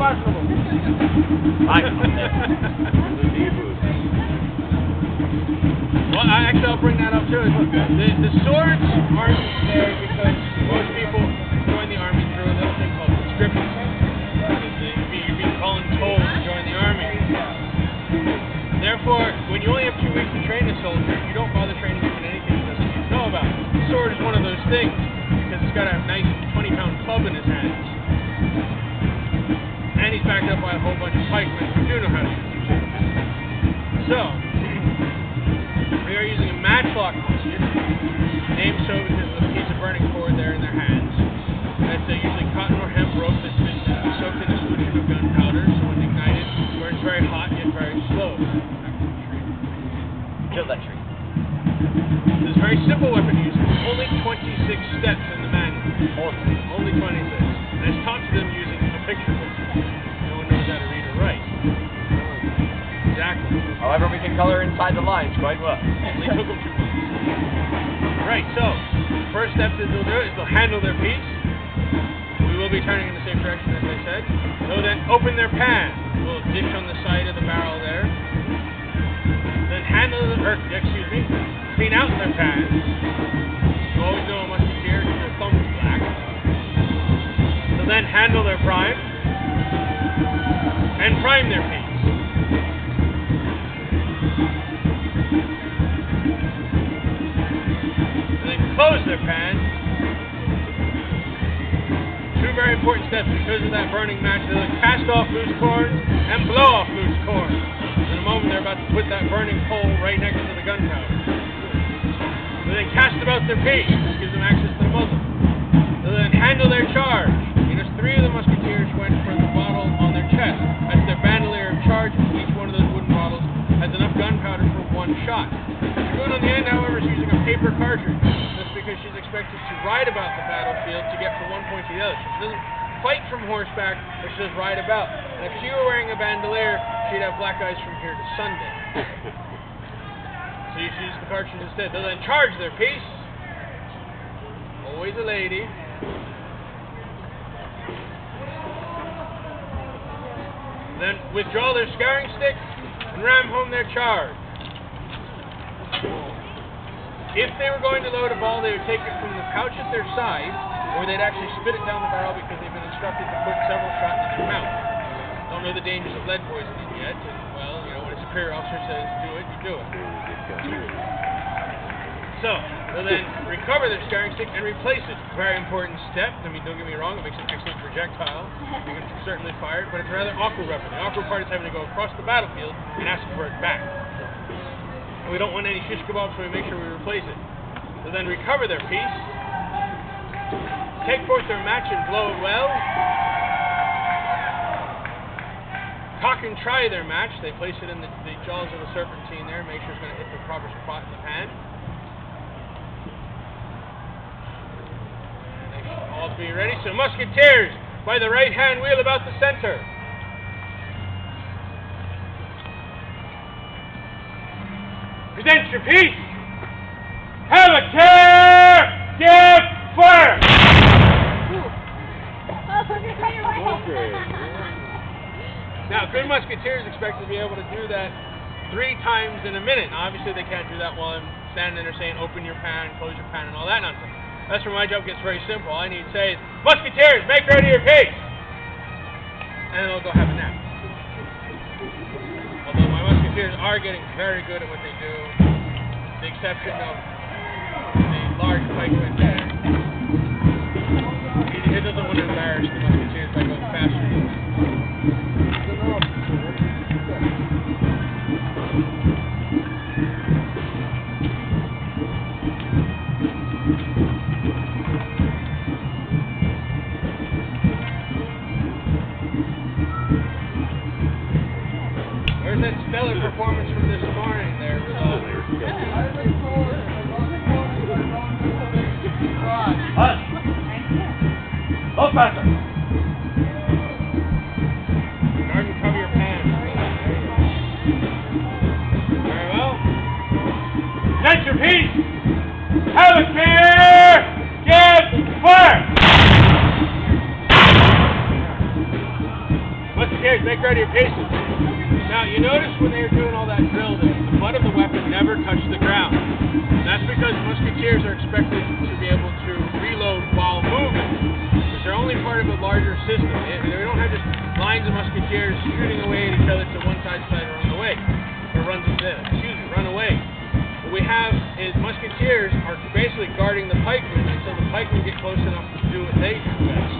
fashionable. Well, actually, I'll bring that up too. The swords aren't there because most people join the army through a little thing called conscription. You're being told to join the army. Therefore, when you only have 2 weeks to train a soldier, you don't bother training him in anything he doesn't need to know about. The sword is one of those things because it's got a nice 20-pound club in his hands. And he's backed up by a whole bunch of pikemen who do know how to use it. So, we are using a Matchlock Musket, named so because of the piece of burning cord there in their hands. That's usually cotton or hemp rope that's been soaked in a solution of gunpowder, so when ignited, it burns very hot yet very slow. Kill that tree. This is a very simple weapon to use. Only 26 steps in the manual. Only 26. And it's taught to them using a picture book. No one knows how to read or write. Exactly. However, we can color inside the lines quite well. Only took them 2 months. Right, so, first step that they'll do is they'll handle their piece. We will be turning in the same direction as I said. They'll then open their pan. A little ditch on the side of the barrel there. Then clean out their pans. You always know a musketeer because their thumb is black. They'll then handle their prime and prime their piece. And then close their pan. 2 very important steps because of that burning match. They'll cast off loose corn and blow off loose corn. In a moment, they're about to put that burning coal right next to the gunpowder. They'll then cast about their piece. This gives them access to the muzzle. They'll then handle their charge. Notice 3 of the musketeers went for the bottle on their chest. That's their bandolier of charge. Each one of those wooden bottles has enough gunpowder for 1 shot. The spoon on the end, however, is using a paper cartridge. That's because she's expected to ride about the battlefield to get from one point to the other. She doesn't fight from horseback, but she does ride about. And if she were wearing a bandolier, she'd have black eyes from here to Sunday. So you should use the cartridge instead. They'll then charge their piece. Always a lady. Then withdraw their scouring stick and ram home their charge. If they were going to load a ball, they would take it from the pouch at their side, or they'd actually spit it down the barrel because they've been instructed to put several shots in their mouth. Don't know the dangers of lead poisoning yet, and well, you know, when a superior officer says do it, you do it. So, they'll then recover their scouring stick and replace it. Very important step. I mean, don't get me wrong, it makes an excellent projectile. You can certainly fire it, but it's a rather awkward weapon. The awkward part is having to go across the battlefield and ask for it back. And we don't want any shish kebabs, so we make sure we replace it. They'll then recover their piece, take forth their match and blow it well. Cock and try their match. They place it in the jaws of the serpentine there, make sure it's going to hit the proper spot in the pan. All be ready. So musketeers, by the right hand, wheel about the center. Present your piece. Have a care. Give fire. Now, good musketeers expect to be able to do that 3 times in a minute. Now, obviously, they can't do that while I'm standing there saying, open your pan, close your pan, and all that nonsense. That's where my job gets very simple. All I need to say is, musketeers, make ready your piece! And they'll go have a nap. Although my musketeers are getting very good at what they do, with the exception of the large pikeman there. He doesn't want to embarrass the musketeers by going faster than that. Where's that stellar performance from this morning there with Go faster! Garden, cover your pan. Very well. Present your piece! Have a care! Give fire! start of your paces. Now, you notice when they were doing all that drill there, the butt of the weapon never touched the ground. And that's because musketeers are expected to be able to reload while moving. Because they're only part of a larger system. They don't have just lines of musketeers shooting away at each other to one side and run away. Run away. What we have is musketeers are basically guarding the pikemen until the pikemen get close enough to do what they do best.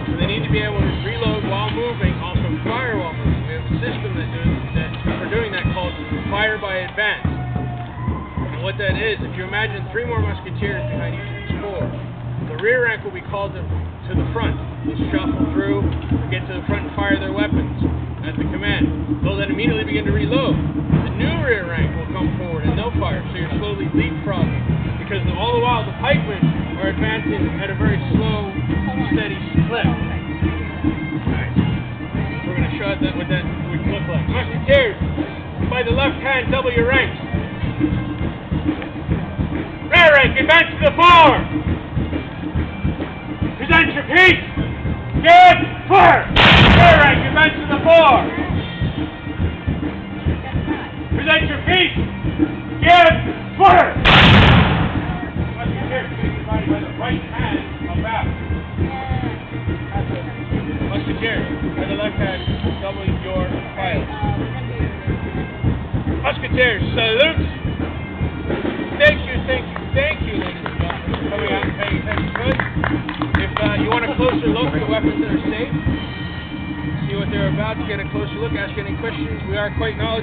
So they need to be able to reload while moving, also fire while moving. We have a system for doing that called fire by advance. And what that is, if you imagine 3 more musketeers behind each of these 4, the rear rank will be called to the front. They'll shuffle through, get to the front and fire their weapons at the command. They'll then immediately begin to reload. The new rear rank will come forward and they'll fire. So you're slowly leapfrogging. Because all the while the pikemen are advancing at a very slow, steady clip. Alright. We're going to show what that would look like. Musketeers, by the left hand, double your ranks. Rear rank, advance to the fore. Present your piece. Give fire. Rear rank, advance to the fore. Present your piece. Give fire. Musketeers, by the right hand of battle. Musketeers, by the left hand, double your file. Musketeers, salute. Thank you, ladies and gentlemen, for coming out and paying attention to us. If you want a closer look at the weapons that are safe, see what they're about, to get a closer look, ask any questions. We are quite knowledgeable.